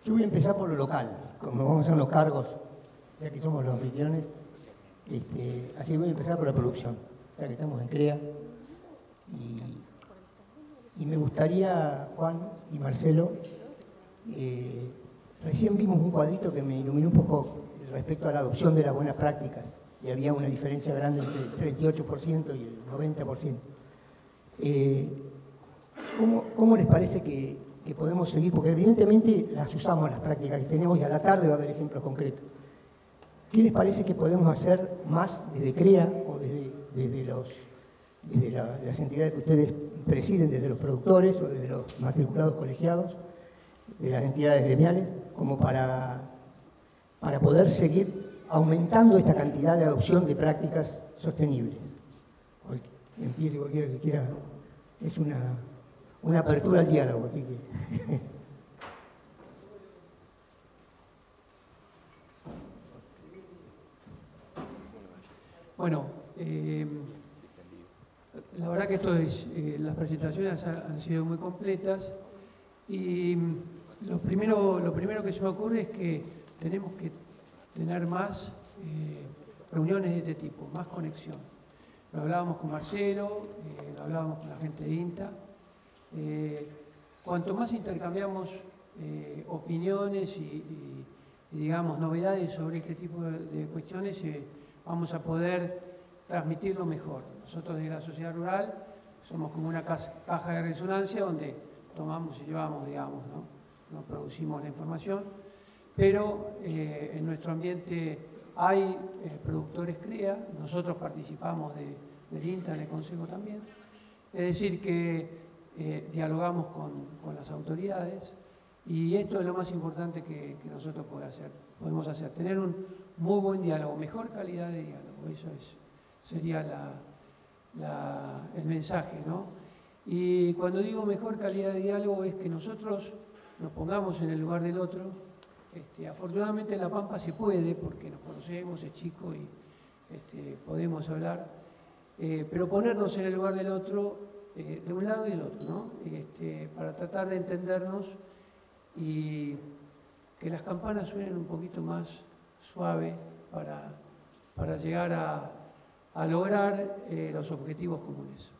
Yo voy a empezar por lo local, como vamos a hacer los cargos, ya que somos los anfitriones, así que voy a empezar por la producción, ya que estamos en CREA. Y me gustaría, Juan y Marcelo, recién vimos un cuadrito que me iluminó un poco respecto a la adopción de las buenas prácticas, y había una diferencia grande entre el 38% y el 90%. ¿Cómo les parece que podemos seguir? Porque evidentemente las usamos, las prácticas que tenemos, y a la tarde va a haber ejemplos concretos. ¿Qué les parece que podemos hacer más desde CREA o desde las entidades que ustedes presiden, desde los productores o desde los matriculados colegiados, de las entidades gremiales, como para poder seguir aumentando esta cantidad de adopción de prácticas sostenibles? Empiece cualquiera que quiera. Es una apertura al diálogo, así que... Bueno, la verdad que las presentaciones han sido muy completas, y lo primero que se me ocurre es que tenemos que tener más reuniones de este tipo, más conexión. Lo hablábamos con Marcelo, lo hablábamos con la gente de INTA. Cuanto más intercambiamos opiniones y digamos, novedades sobre este tipo de cuestiones, vamos a poder transmitirlo mejor. Nosotros de la sociedad rural somos como una caja de resonancia donde tomamos y llevamos, digamos, ¿no? No producimos la información, pero en nuestro ambiente hay productores CREA, nosotros participamos del INTA, en el Consejo también, es decir que dialogamos con las autoridades, y esto es lo más importante que nosotros podemos hacer, tener un muy buen diálogo, mejor calidad de diálogo, eso sería el mensaje, ¿no? Y cuando digo mejor calidad de diálogo es que nosotros nos pongamos en el lugar del otro. Afortunadamente en La Pampa se puede, porque nos conocemos, es chico y podemos hablar, pero ponernos en el lugar del otro, de un lado y del otro, ¿no? Para tratar de entendernos y que las campanas suenen un poquito más suave para llegar a lograr los objetivos comunes.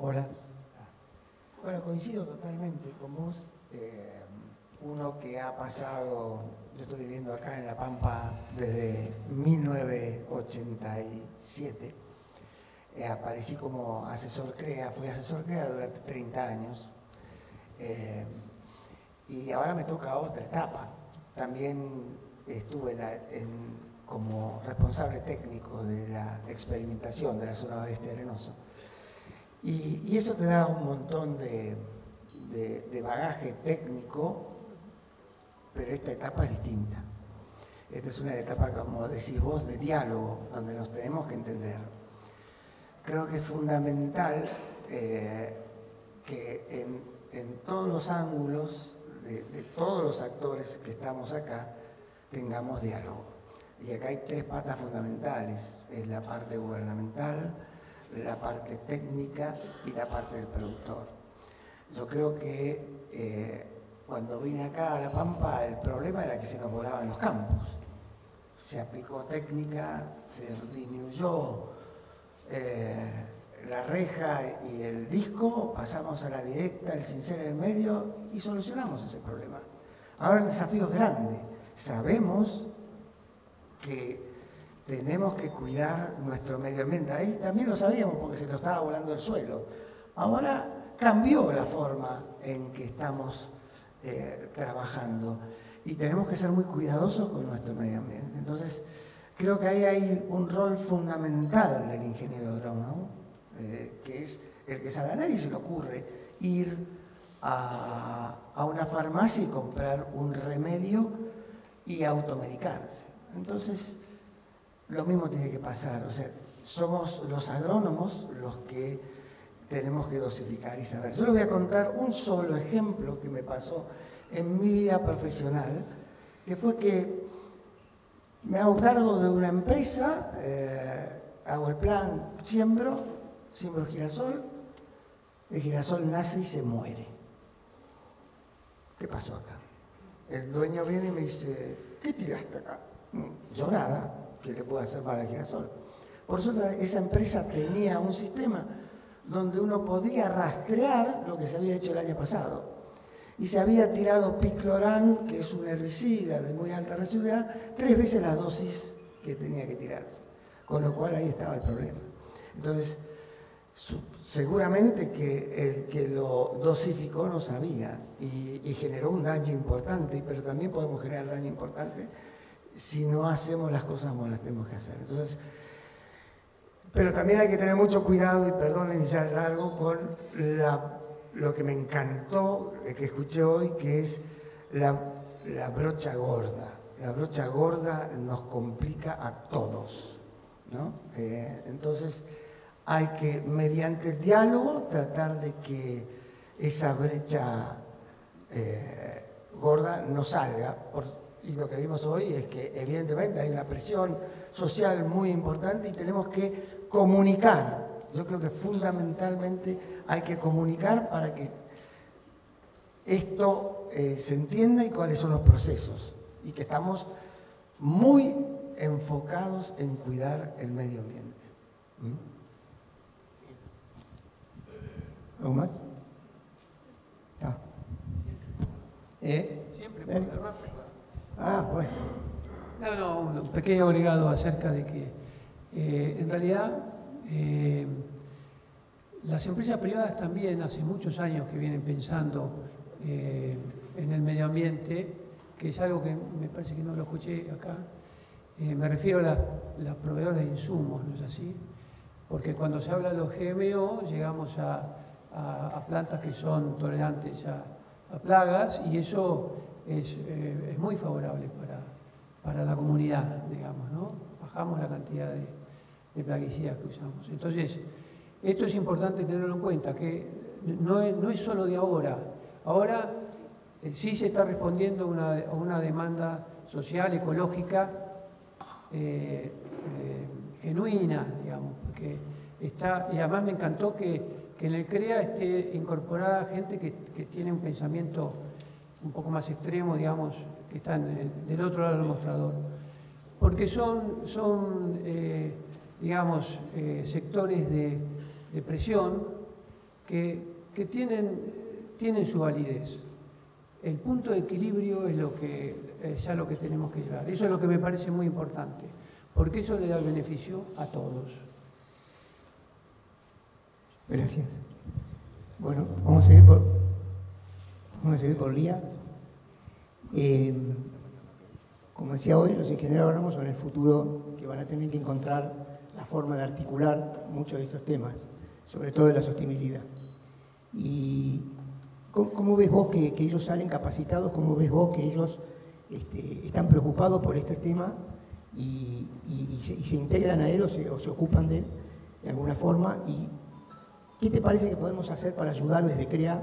Hola. Bueno, coincido totalmente con vos. Uno que ha pasado, yo estoy viviendo acá en La Pampa desde 1987. Aparecí como asesor CREA, fui asesor CREA durante 30 años. Y ahora me toca otra etapa. También estuve como responsable técnico de la experimentación de la zona oeste de Arenoso. Y eso te da un montón de bagaje técnico, pero esta etapa es distinta. Esta es una etapa, como decís vos, de diálogo, donde nos tenemos que entender. Creo que es fundamental que en todos los ángulos, de todos los actores que estamos acá, tengamos diálogo. Y acá hay tres patas fundamentales: es la parte gubernamental, la parte técnica y la parte del productor. Yo creo que cuando vine acá a La Pampa, el problema era que se nos volaban los campos. Se aplicó técnica, se disminuyó la reja y el disco, pasamos a la directa, el cincel en el medio y solucionamos ese problema. Ahora el desafío es grande. Sabemos que tenemos que cuidar nuestro medio ambiente. Ahí también lo sabíamos porque se nos estaba volando el suelo. Ahora cambió la forma en que estamos trabajando y tenemos que ser muy cuidadosos con nuestro medio ambiente. Entonces, creo que ahí hay un rol fundamental del ingeniero agrónomo, que es el que sabe. A nadie se le ocurre ir a una farmacia y comprar un remedio y automedicarse. Entonces, lo mismo tiene que pasar. O sea, somos los agrónomos los que tenemos que dosificar y saber. Yo les voy a contar un solo ejemplo que me pasó en mi vida profesional, que fue que me hago cargo de una empresa hago el plan, siembro girasol, el girasol nace y se muere. ¿Qué pasó acá? El dueño viene y me dice, ¿qué tiraste acá? Yo nada, ¿qué le puedo hacer para el girasol? Por eso esa empresa tenía un sistema donde uno podía rastrear lo que se había hecho el año pasado. Y se había tirado picloram, que es un herbicida de muy alta residualidad, 3 veces la dosis que tenía que tirarse. Con lo cual ahí estaba el problema. Entonces, seguramente que el que lo dosificó no sabía y generó un daño importante, pero también podemos generar daño importante si no hacemos las cosas como las tenemos que hacer. Entonces, pero también hay que tener mucho cuidado, y perdón ya largo, con lo que me encantó, que escuché hoy, que es la brocha gorda. La brocha gorda nos complica a todos, ¿no? Entonces, hay que, mediante el diálogo, tratar de que esa brecha gorda no salga. Y lo que vimos hoy es que, evidentemente, hay una presión social muy importante y tenemos que comunicar. Yo creo que fundamentalmente hay que comunicar para que esto se entienda y cuáles son los procesos. Y que estamos muy enfocados en cuidar el medio ambiente. ¿Algo más? Siempre puede haber más. Bueno. No, un pequeño agregado acerca de que en realidad las empresas privadas también hace muchos años que vienen pensando en el medio ambiente, que es algo que me parece que no lo escuché acá. Me refiero a las proveedoras de insumos, ¿no es así? Porque cuando se habla de los GMO llegamos a plantas que son tolerantes a plagas, y eso es muy favorable para la comunidad, digamos, ¿no? Bajamos la cantidad de plaguicidas que usamos. Entonces, esto es importante tenerlo en cuenta, que no es solo de ahora. Ahora sí se está respondiendo a una demanda social, ecológica, genuina, digamos, porque está, y además me encantó que en el CREA esté incorporada gente que tiene un pensamiento un poco más extremo, digamos, que están del otro lado del mostrador, porque son digamos, sectores de presión que tienen su validez. El punto de equilibrio es a lo que tenemos que llegar. Eso es lo que me parece muy importante, porque eso le da beneficio a todos. Gracias. Bueno, vamos a seguir por Lía. Como decía hoy, los ingenieros agrónomos son el futuro que van a tener que encontrar la forma de articular muchos de estos temas, sobre todo de la sostenibilidad. ¿Y cómo ves vos que ellos salen capacitados? ¿Cómo ves vos que ellos están preocupados por este tema y se integran a él o se ocupan de él de alguna forma? ¿Y qué te parece que podemos hacer para ayudar desde CREA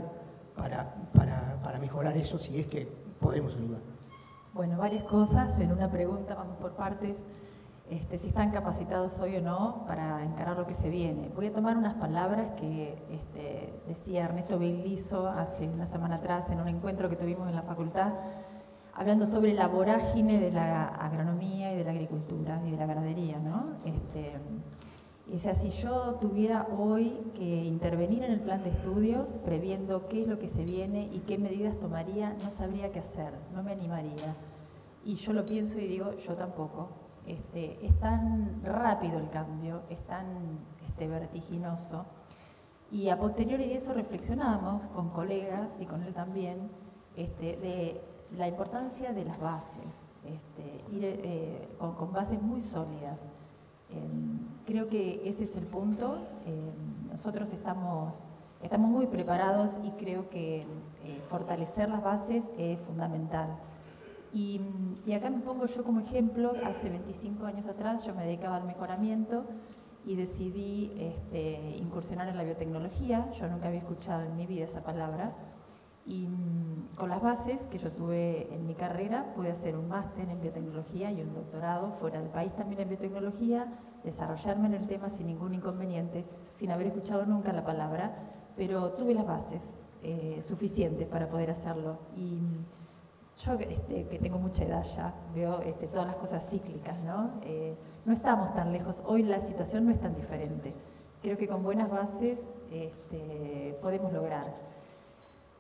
para mejorar eso, si es que podemos ayudar? Bueno, varias cosas en una pregunta, vamos por partes. Si están capacitados hoy o no para encarar lo que se viene. Voy a tomar unas palabras que decía Ernesto Bellizo hace una semana atrás en un encuentro que tuvimos en la facultad, hablando sobre la vorágine de la agronomía y de la agricultura y de la ganadería, ¿no? O sea, si yo tuviera hoy que intervenir en el plan de estudios, previendo qué es lo que se viene y qué medidas tomaría, no sabría qué hacer, no me animaría. Y yo lo pienso y digo, yo tampoco. Es tan rápido el cambio, es tan vertiginoso. Y a posteriori de eso reflexionamos con colegas y con él también, de la importancia de las bases, ir con bases muy sólidas. Creo que ese es el punto. Nosotros estamos muy preparados y creo que fortalecer las bases es fundamental. Y acá me pongo yo como ejemplo. Hace 25 años atrás yo me dedicaba al mejoramiento y decidí incursionar en la biotecnología. Yo nunca había escuchado en mi vida esa palabra. Y con las bases que yo tuve en mi carrera, pude hacer un máster en biotecnología y un doctorado fuera del país también en biotecnología, desarrollarme en el tema sin ningún inconveniente, sin haber escuchado nunca la palabra, pero tuve las bases suficientes para poder hacerlo. Y yo, que tengo mucha edad ya, veo todas las cosas cíclicas, ¿no? No estamos tan lejos, hoy la situación no es tan diferente. Creo que con buenas bases podemos lograr.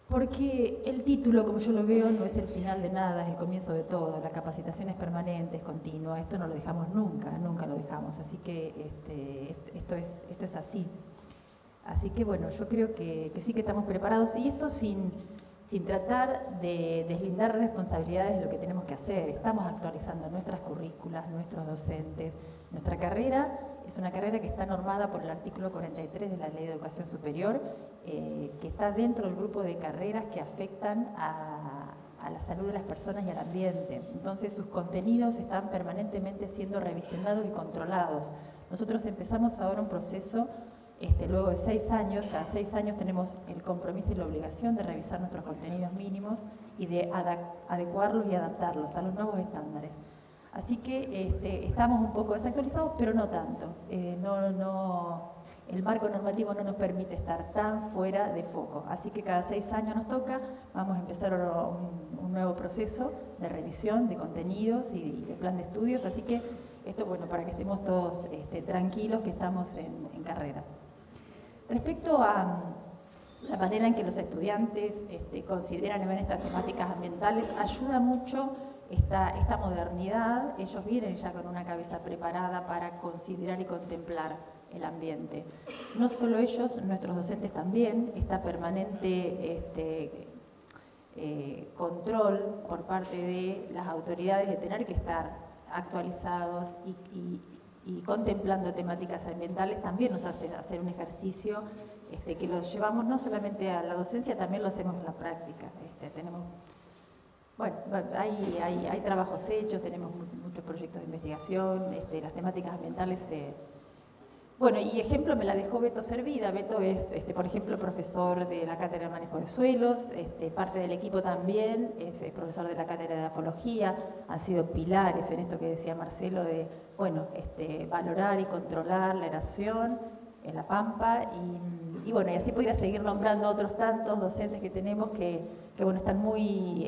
Porque el título, como yo lo veo, no es el final de nada, es el comienzo de todo. La capacitación es permanente, es continua, esto no lo dejamos nunca, nunca lo dejamos. Así que esto es así. Así que bueno, yo creo que sí que estamos preparados, y esto sin tratar de deslindar responsabilidades de lo que tenemos que hacer. Estamos actualizando nuestras currículas, nuestros docentes. Nuestra carrera es una carrera que está normada por el artículo 43 de la Ley de Educación Superior, que está dentro del grupo de carreras que afectan a la salud de las personas y al ambiente. Entonces sus contenidos están permanentemente siendo revisionados y controlados. Nosotros empezamos ahora un proceso luego de 6 años, cada 6 años tenemos el compromiso y la obligación de revisar nuestros contenidos mínimos y de adecuarlos y adaptarlos a los nuevos estándares. Así que estamos un poco desactualizados, pero no tanto. El marco normativo no nos permite estar tan fuera de foco. Así que cada 6 años nos toca, vamos a empezar un nuevo proceso de revisión de contenidos y de plan de estudios. Así que esto, bueno, para que estemos todos tranquilos que estamos en carrera. Respecto a la manera en que los estudiantes consideran y ven estas temáticas ambientales, ayuda mucho esta modernidad. Ellos vienen ya con una cabeza preparada para considerar y contemplar el ambiente. No solo ellos, nuestros docentes también, está permanente control por parte de las autoridades de tener que estar actualizados y contemplando temáticas ambientales. También nos hace hacer un ejercicio que lo llevamos no solamente a la docencia, también lo hacemos en la práctica. Bueno, hay trabajos hechos, tenemos muchos proyectos de investigación, las temáticas ambientales. Bueno, y ejemplo me la dejó Beto Servida. Beto es, por ejemplo, profesor de la Cátedra de Manejo de Suelos, parte del equipo también, es profesor de la Cátedra de Afología, han sido pilares en esto que decía Marcelo de, bueno, valorar y controlar la erosión en la Pampa, y bueno, y así podría seguir nombrando otros tantos docentes que tenemos que bueno, están muy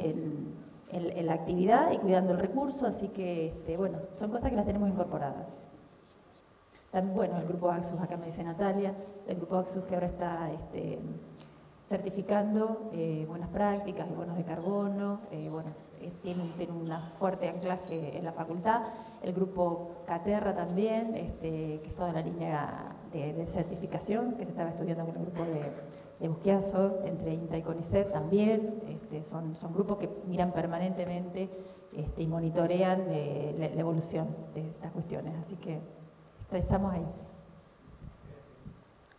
en la actividad y cuidando el recurso, así que, bueno, son cosas que las tenemos incorporadas. Bueno, el grupo Axus, acá me dice Natalia, el grupo Axus que ahora está certificando buenas prácticas y bonos de carbono, bueno, tiene un fuerte anclaje en la facultad. El grupo Caterra también, que es toda la línea de certificación que se estaba estudiando con el grupo de Busquiazo, entre INTA y CONICET también, son grupos que miran permanentemente y monitorean la evolución de estas cuestiones, así que estamos ahí.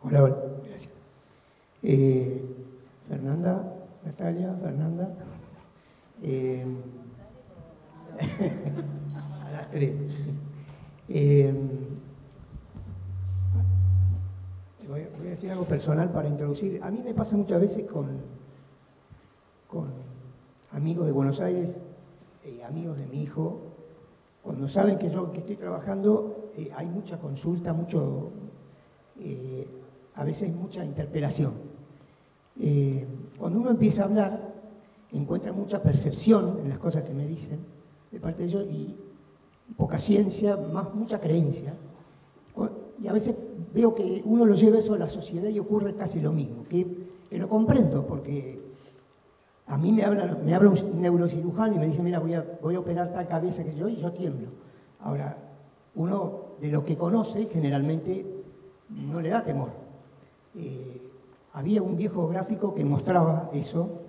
Hola, gracias. Fernanda, Natalia, Fernanda. A las 3. Voy a decir algo personal para introducir. A mí me pasa muchas veces con amigos de Buenos Aires, amigos de mi hijo, cuando saben que estoy trabajando, hay mucha consulta, a veces hay mucha interpelación. Cuando uno empieza a hablar, encuentra mucha percepción en las cosas que me dicen de parte de ellos y poca ciencia, mucha creencia. Y a veces veo que uno lo lleva eso a la sociedad y ocurre casi lo mismo, que lo comprendo, porque a mí me habla un neurocirujano y me dice, mira, voy a operar tal cabeza que y yo tiemblo. Ahora, uno de lo que conoce generalmente no le da temor. Había un viejo gráfico que mostraba eso,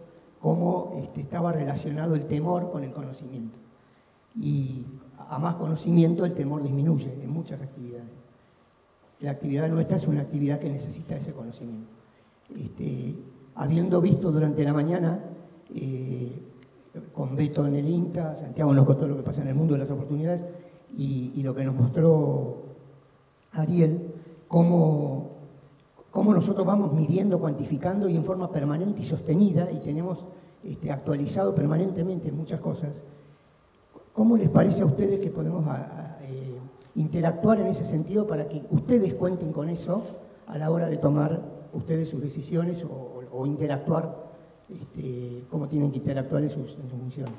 cómo estaba relacionado el temor con el conocimiento. Y a más conocimiento el temor disminuye en muchas actividades. La actividad nuestra es una actividad que necesita ese conocimiento. Habiendo visto durante la mañana con Beto en el INTA, Santiago nos contó lo que pasa en el mundo de las oportunidades y lo que nos mostró Ariel, cómo cómo nosotros vamos midiendo, cuantificando y en forma permanente y sostenida, y tenemos actualizado permanentemente muchas cosas. ¿Cómo les parece a ustedes que podemos interactuar en ese sentido para que ustedes cuenten con eso a la hora de tomar ustedes sus decisiones o interactuar, cómo tienen que interactuar en sus funciones?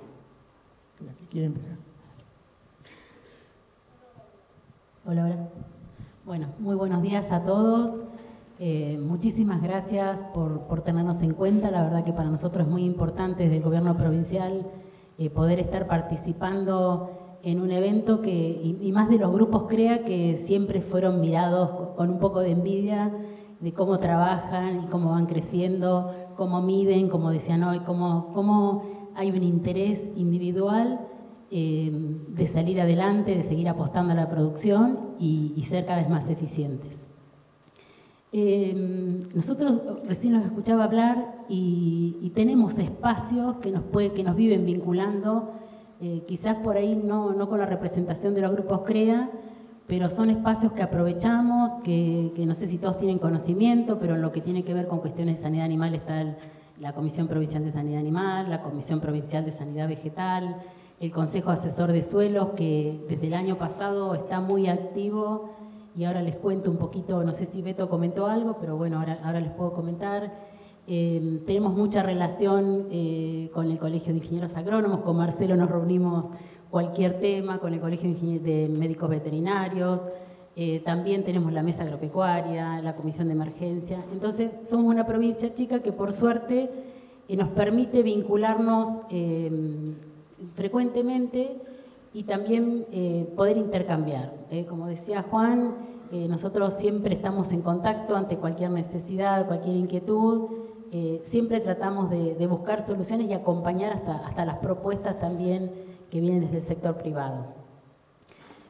¿La que quiere empezar? Hola, hola. Bueno, muy buenos días a todos. Muchísimas gracias por tenernos en cuenta. La verdad que para nosotros es muy importante desde el gobierno provincial poder estar participando en un evento y más de los grupos CREA que siempre fueron mirados con un poco de envidia de cómo trabajan y cómo van creciendo, cómo miden, como decían hoy, cómo hay un interés individual de salir adelante, de seguir apostando a la producción y ser cada vez más eficientes. Nosotros recién los escuchaba hablar y tenemos espacios que nos viven vinculando, quizás por ahí no con la representación de los grupos CREA, pero son espacios que aprovechamos, que no sé si todos tienen conocimiento, pero en lo que tiene que ver con cuestiones de sanidad animal está la Comisión Provincial de Sanidad Animal, la Comisión Provincial de Sanidad Vegetal, el Consejo Asesor de Suelos, que desde el año pasado está muy activo, y ahora les cuento un poquito, no sé si Beto comentó algo, pero bueno, ahora les puedo comentar. Tenemos mucha relación con el Colegio de Ingenieros Agrónomos, con Marcelo nos reunimos cualquier tema, con el Colegio de Médicos Veterinarios, también tenemos la Mesa Agropecuaria, la Comisión de Emergencia. Entonces, somos una provincia chica que por suerte nos permite vincularnos frecuentemente y también poder intercambiar. Como decía Juan, nosotros siempre estamos en contacto ante cualquier necesidad, cualquier inquietud, siempre tratamos de buscar soluciones y acompañar hasta las propuestas también que vienen desde el sector privado.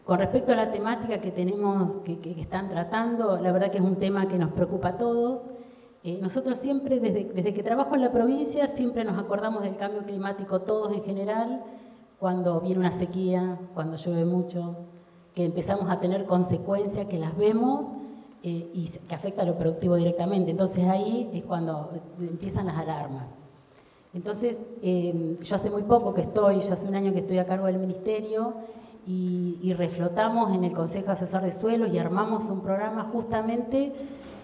Con respecto a la temática que tenemos, que están tratando, la verdad que es un tema que nos preocupa a todos. Nosotros siempre, desde que trabajo en la provincia, siempre nos acordamos del cambio climático todos en general, cuando viene una sequía, cuando llueve mucho, que empezamos a tener consecuencias que las vemos y que afecta a lo productivo directamente. Entonces ahí es cuando empiezan las alarmas. Entonces, yo hace muy poco que yo hace un año que estoy a cargo del ministerio y reflotamos en el Consejo Asesor de Suelos y armamos un programa justamente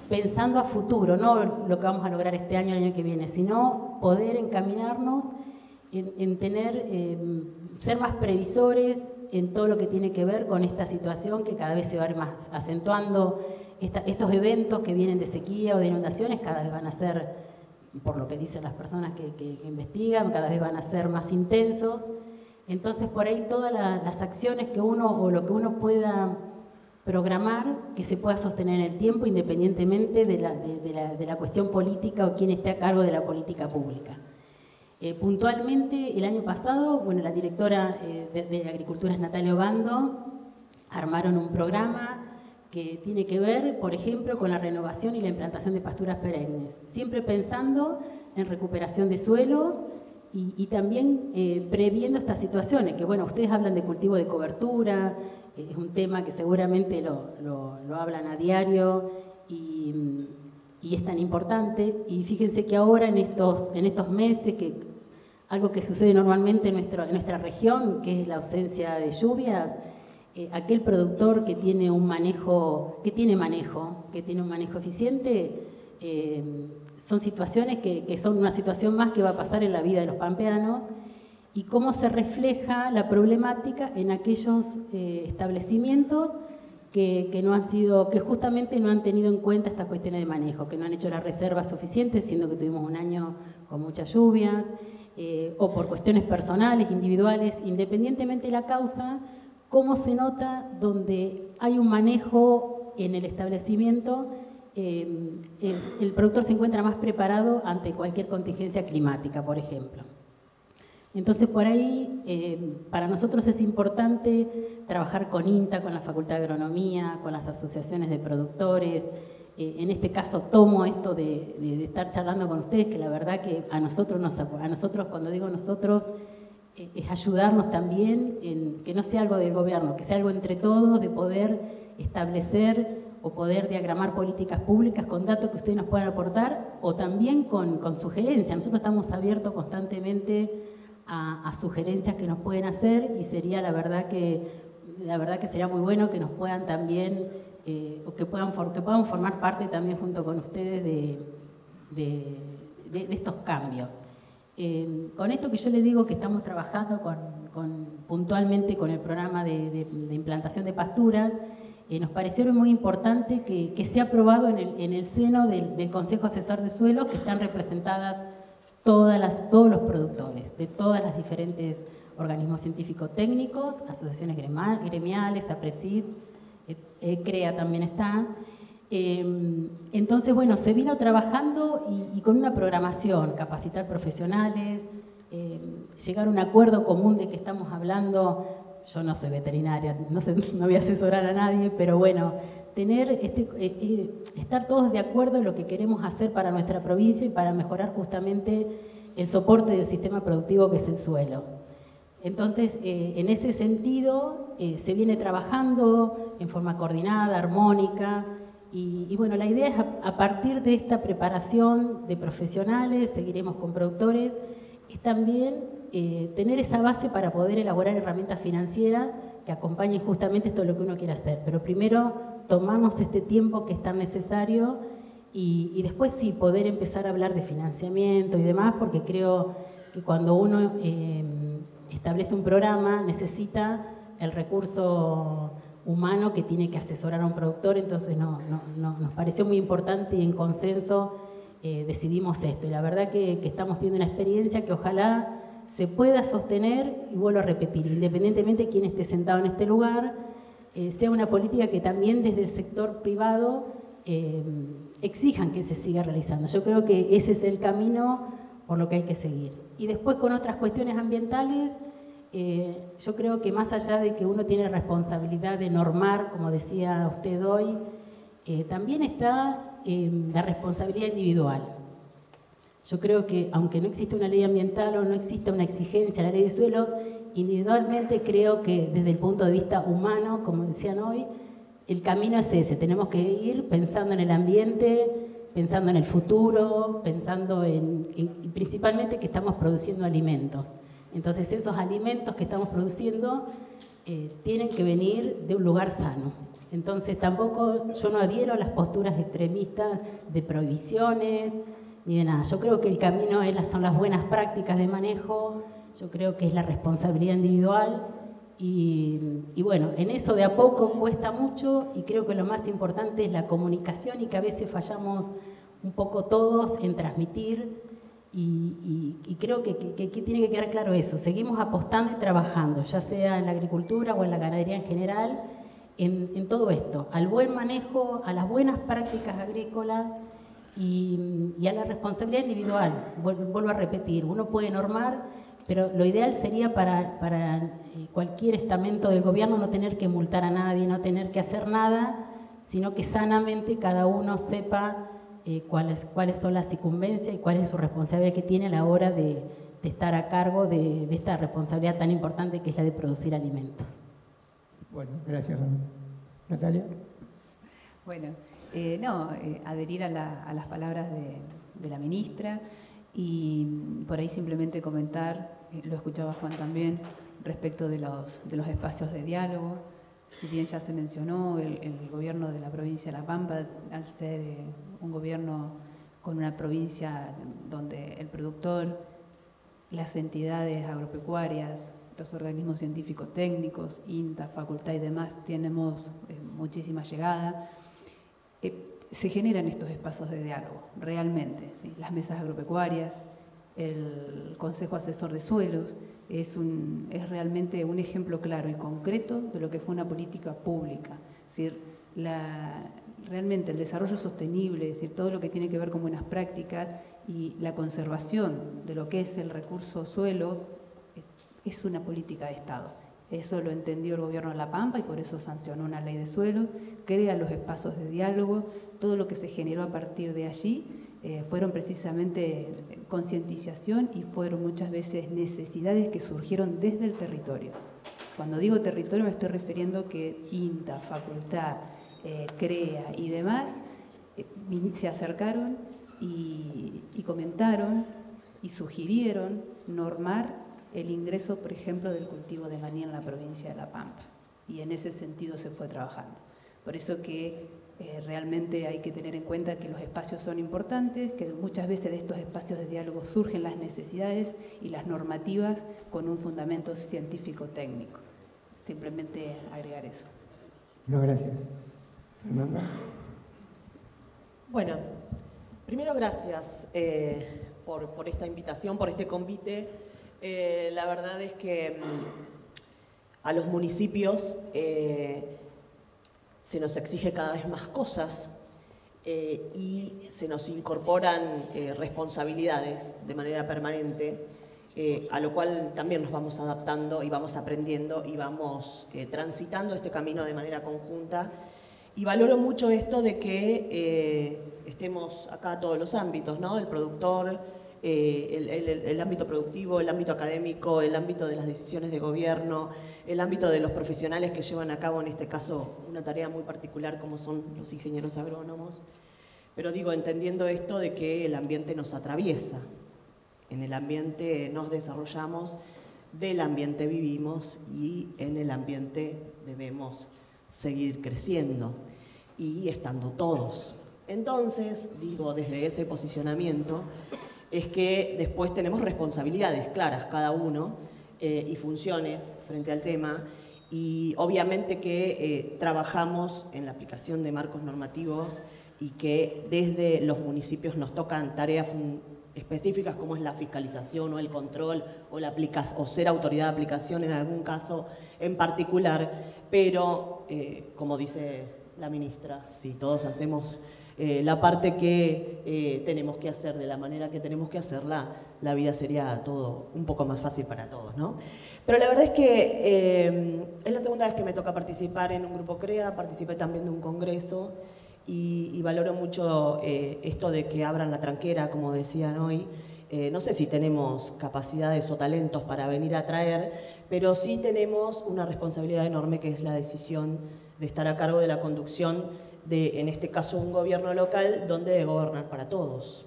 pensando a futuro, no lo que vamos a lograr este año, el año que viene, sino poder encaminarnos en ser más previsores en todo lo que tiene que ver con esta situación que cada vez se va a ir más acentuando. Estos eventos que vienen de sequía o de inundaciones cada vez van a ser, por lo que dicen las personas que investigan, cada vez van a ser más intensos. Entonces, por ahí todas las acciones que o lo que uno pueda programar, que se pueda sostener en el tiempo, independientemente de la cuestión política o quién esté a cargo de la política pública. Puntualmente, el año pasado, bueno, la directora de Agricultura es Natalia Obando, armaron un programa que tiene que ver, por ejemplo, con la renovación y la implantación de pasturas perennes, siempre pensando en recuperación de suelos y también previendo estas situaciones, que bueno, ustedes hablan de cultivo de cobertura, es un tema que seguramente lo hablan a diario y es tan importante. Y fíjense que ahora en estos meses, algo que sucede normalmente en nuestra región, que es la ausencia de lluvias, aquel productor que tiene un manejo eficiente, son situaciones que son una situación más que va a pasar en la vida de los pampeanos, y cómo se refleja la problemática en aquellos establecimientos que justamente no han tenido en cuenta estas cuestiones de manejo, que no han hecho las reservas suficientes, siendo que tuvimos un año con muchas lluvias, o por cuestiones personales, individuales, independientemente de la causa, cómo se nota donde hay un manejo en el establecimiento, el productor se encuentra más preparado ante cualquier contingencia climática, por ejemplo. Entonces, por ahí, para nosotros es importante trabajar con INTA, con la Facultad de Agronomía, con las asociaciones de productores. En este caso, tomo esto de estar charlando con ustedes, que la verdad que a nosotros, cuando digo nosotros, es ayudarnos también en que no sea algo del gobierno, que sea algo entre todos, de poder establecer o poder diagramar políticas públicas con datos que ustedes nos puedan aportar o también con sugerencias. Nosotros estamos abiertos constantemente a sugerencias que nos pueden hacer y sería la verdad que sería muy bueno que nos puedan también, o que puedan formar parte también junto con ustedes de estos cambios. Con esto que yo les digo que estamos trabajando puntualmente con el programa de implantación de pasturas, nos pareció muy importante que sea aprobado en el seno del Consejo Asesor de Suelos, que están representadas todos los productores de todas las diferentes organismos científico-técnicos, asociaciones gremiales, APRESID, CREA también está. Entonces, bueno, se vino trabajando y con una programación, capacitar profesionales, llegar a un acuerdo común de que estamos hablando. Yo no soy veterinaria, no voy a asesorar a nadie, pero bueno, estar todos de acuerdo en lo que queremos hacer para nuestra provincia y para mejorar justamente el soporte del sistema productivo que es el suelo. Entonces, en ese sentido, se viene trabajando en forma coordinada, armónica, y bueno, la idea es a partir de esta preparación de profesionales, seguiremos con productores, es también tener esa base para poder elaborar herramientas financieras que acompañen justamente esto de lo que uno quiere hacer. Pero primero tomarnos este tiempo que es tan necesario y después sí poder empezar a hablar de financiamiento y demás, porque creo que cuando uno establece un programa necesita el recurso humano que tiene que asesorar a un productor, entonces nos pareció muy importante y en consenso decidimos esto. Y la verdad que estamos teniendo una experiencia que ojalá se pueda sostener, y vuelvo a repetir, independientemente de quién esté sentado en este lugar, sea una política que también desde el sector privado exijan que se siga realizando. Yo creo que ese es el camino por lo que hay que seguir. Y después con otras cuestiones ambientales, yo creo que más allá de que uno tiene responsabilidad de normar, como decía usted hoy, también está la responsabilidad individual. Yo creo que aunque no existe una ley ambiental o no existe una exigencia a la ley de suelos, individualmente creo que desde el punto de vista humano, como decían hoy, el camino es ese. Tenemos que ir pensando en el ambiente, pensando en el futuro, pensando principalmente que estamos produciendo alimentos. Entonces esos alimentos que estamos produciendo tienen que venir de un lugar sano. Entonces tampoco yo no adhiero a las posturas extremistas de prohibiciones ni de nada. Yo creo que el camino son las buenas prácticas de manejo, yo creo que es la responsabilidad individual y bueno, en eso de a poco cuesta mucho y creo que lo más importante es la comunicación y que a veces fallamos un poco todos en transmitir y creo que tiene que quedar claro eso. Seguimos apostando y trabajando, ya sea en la agricultura o en la ganadería en general, en todo esto, al buen manejo, a las buenas prácticas agrícolas y a la responsabilidad individual. Vuelvo a repetir, uno puede normar, pero lo ideal sería para cualquier estamento del gobierno no tener que multar a nadie, no tener que hacer nada, sino que sanamente cada uno sepa cuáles son las incumbencias y cuál es su responsabilidad que tiene a la hora de estar a cargo de esta responsabilidad tan importante que es la de producir alimentos. Bueno, gracias, Natalia. Bueno, adherir a las palabras de la ministra y por ahí simplemente comentar, lo escuchaba Juan también, respecto de los espacios de diálogo. Si bien ya se mencionó, el gobierno de la provincia de La Pampa, al ser un gobierno con una provincia donde el productor, las entidades agropecuarias, los organismos científicos técnicos, INTA, facultad y demás, tenemos muchísima llegada. Se generan estos espacios de diálogo, realmente, ¿sí? Las mesas agropecuarias, el Consejo Asesor de Suelos, es realmente un ejemplo claro y concreto de lo que fue una política pública. Es decir, realmente el desarrollo sostenible, es decir, todo lo que tiene que ver con buenas prácticas y la conservación de lo que es el recurso suelo, es una política de Estado. Eso lo entendió el gobierno de La Pampa y por eso sancionó una ley de suelo, crea los espacios de diálogo, todo lo que se generó a partir de allí fueron precisamente concientización y fueron muchas veces necesidades que surgieron desde el territorio. Cuando digo territorio me estoy refiriendo que INTA, facultad, CREA y demás, se acercaron y comentaron y sugirieron normar el ingreso, por ejemplo, del cultivo de maní en la provincia de La Pampa. Y en ese sentido se fue trabajando. Por eso que realmente hay que tener en cuenta que los espacios son importantes, que muchas veces de estos espacios de diálogo surgen las necesidades y las normativas con un fundamento científico-técnico. Simplemente agregar eso. No, gracias. Fernanda. Bueno, primero gracias por esta invitación, por este convite. La verdad es que a los municipios se nos exige cada vez más cosas y se nos incorporan responsabilidades de manera permanente, a lo cual también nos vamos adaptando y vamos aprendiendo y vamos transitando este camino de manera conjunta. Y valoro mucho esto de que estemos acá a todos los ámbitos, ¿no? El productor, el ámbito productivo, el ámbito académico, el ámbito de las decisiones de gobierno, el ámbito de los profesionales que llevan a cabo, en este caso, una tarea muy particular como son los ingenieros agrónomos. Pero digo, entendiendo esto de que el ambiente nos atraviesa, en el ambiente nos desarrollamos, del ambiente vivimos y en el ambiente debemos seguir creciendo y estando todos. Entonces, digo, desde ese posicionamiento, es que después tenemos responsabilidades claras cada uno y funciones frente al tema y obviamente que trabajamos en la aplicación de marcos normativos y que desde los municipios nos tocan tareas específicas como es la fiscalización o el control o ser autoridad de aplicación en algún caso en particular, pero como dice la ministra, si todos hacemos la parte que tenemos que hacer de la manera que tenemos que hacerla, la vida sería todo un poco más fácil para todos, ¿no? Pero la verdad es que es la segunda vez que me toca participar en un grupo CREA, participé también de un congreso y valoro mucho esto de que abran la tranquera, como decían hoy. No sé si tenemos capacidades o talentos para venir a traer, pero sí tenemos una responsabilidad enorme que es la decisión de estar a cargo de la conducción de, en este caso, un gobierno local donde debe gobernar para todos,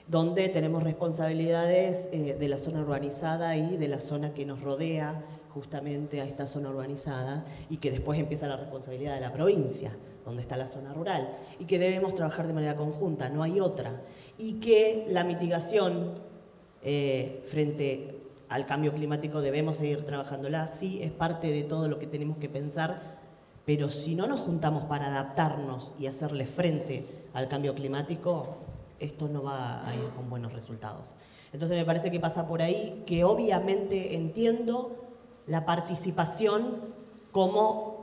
donde tenemos responsabilidades de la zona urbanizada y de la zona que nos rodea justamente a esta zona urbanizada y que después empieza la responsabilidad de la provincia, donde está la zona rural, y que debemos trabajar de manera conjunta, no hay otra, y que la mitigación frente al cambio climático debemos seguir trabajándola, sí, es parte de todo lo que tenemos que pensar, pero si no nos juntamos para adaptarnos y hacerle frente al cambio climático, esto no va a ir con buenos resultados. Entonces me parece que pasa por ahí, que obviamente entiendo la participación como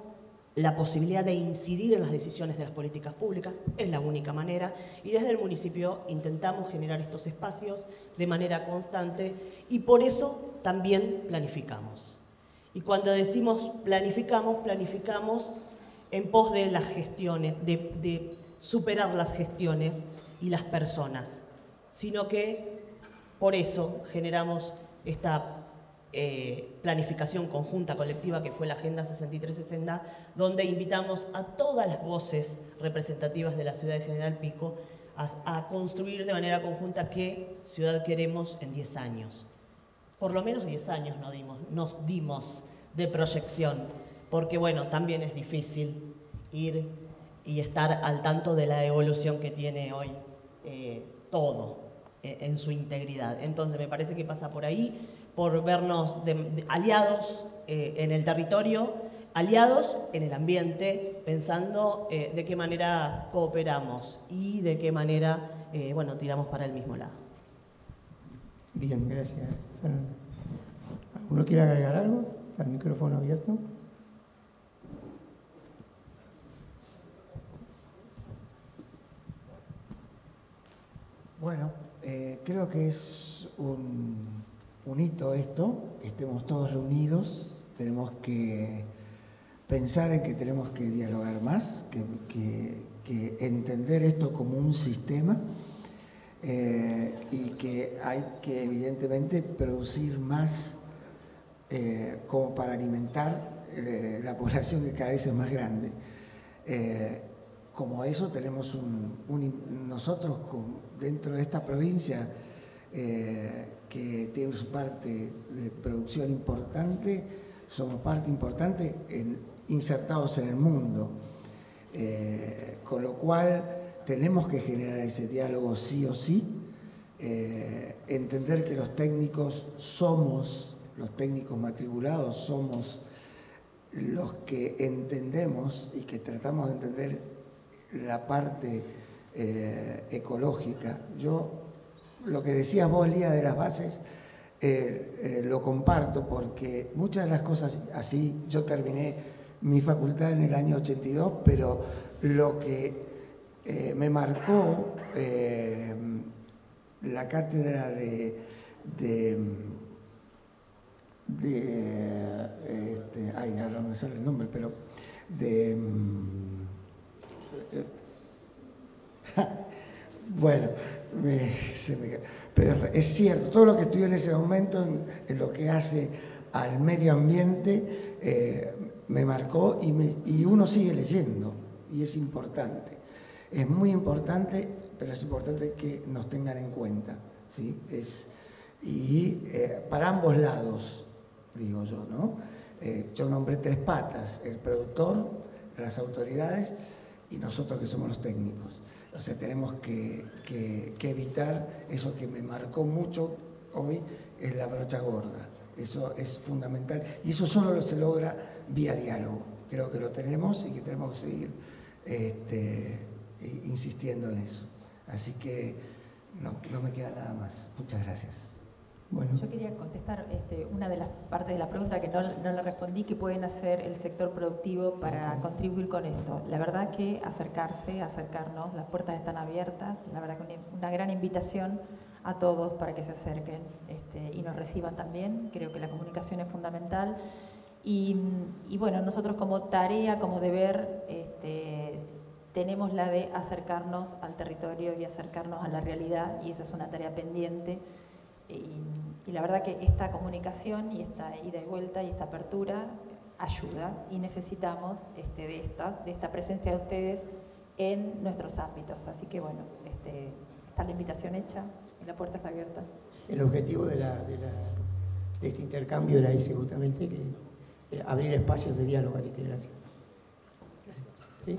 la posibilidad de incidir en las decisiones de las políticas públicas, es la única manera, y desde el municipio intentamos generar estos espacios de manera constante y por eso también planificamos. Y cuando decimos planificamos, planificamos en pos de las gestiones, de superar las gestiones y las personas, sino que por eso generamos esta planificación conjunta colectiva que fue la Agenda 6360, donde invitamos a todas las voces representativas de la ciudad de General Pico a construir de manera conjunta qué ciudad queremos en 10 años. Por lo menos 10 años nos dimos de proyección, porque bueno, también es difícil ir y estar al tanto de la evolución que tiene hoy todo en su integridad. Entonces me parece que pasa por ahí, por vernos aliados en el territorio, aliados en el ambiente, pensando de qué manera cooperamos y de qué manera bueno, tiramos para el mismo lado. Bien, gracias. ¿Alguno quiere agregar algo? ¿Está el micrófono abierto? Bueno, creo que es un hito esto, que estemos todos reunidos, tenemos que pensar en que tenemos que dialogar más, que entender esto como un sistema y que hay que evidentemente producir más como para alimentar la población que cada vez es más grande. Como eso tenemos nosotros dentro de esta provincia que tiene su parte de producción importante, somos parte importante insertados en el mundo, con lo cual tenemos que generar ese diálogo sí o sí, entender que los técnicos matriculados somos los que entendemos y que tratamos de entender la parte ecológica. Yo, lo que decías vos, Lía, de las bases, lo comparto porque muchas de las cosas así, yo terminé mi facultad en el año 82, pero lo que me marcó la cátedra ay, ahora no me sale el nombre, pero bueno, pero es cierto, todo lo que estudié en ese momento, en lo que hace al medio ambiente, me marcó y uno sigue leyendo, y es importante. Es muy importante, pero es importante que nos tengan en cuenta, ¿sí? Para ambos lados, digo yo, ¿no? Yo nombré 3 patas: el productor, las autoridades y nosotros que somos los técnicos. O sea, tenemos que evitar eso que me marcó mucho hoy, es la brocha gorda. Eso es fundamental y eso solo se logra vía diálogo. Creo que lo tenemos y que tenemos que seguir insistiendo en eso. Así que no me queda nada más. Muchas gracias. Bueno. Yo quería contestar una de las partes de la pregunta que no la respondí, que pueden hacer el sector productivo para contribuir con esto. La verdad que acercarnos, las puertas están abiertas, la verdad que una gran invitación a todos para que se acerquen y nos reciban también. Creo que la comunicación es fundamental y bueno, nosotros como tarea, como deber, tenemos la de acercarnos al territorio y acercarnos a la realidad, y esa es una tarea pendiente. Y la verdad que esta comunicación y esta ida y vuelta y esta apertura ayuda, y necesitamos de esta presencia de ustedes en nuestros ámbitos. Así que bueno, está la invitación hecha y la puerta está abierta. El objetivo de este intercambio era ese, justamente, que abrir espacios de diálogo. Así que gracias. ¿Sí?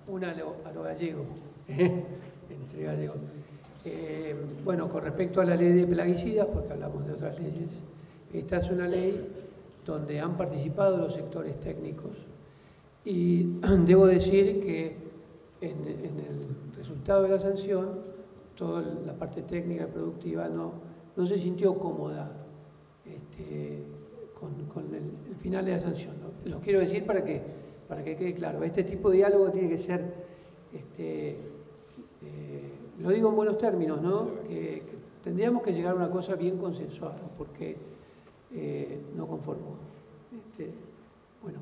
Una a lo gallego, entre gallegos. Bueno, con respecto a la ley de plaguicidas, porque hablamos de otras leyes, esta es una ley donde han participado los sectores técnicos y debo decir que en el resultado de la sanción, toda la parte técnica y productiva no se sintió cómoda con el final de la sanción, ¿no? Lo quiero decir para que quede claro. Este tipo de diálogo tiene que ser, lo digo en buenos términos, ¿no? Que tendríamos que llegar a una cosa bien consensuada, porque no conformo. Bueno.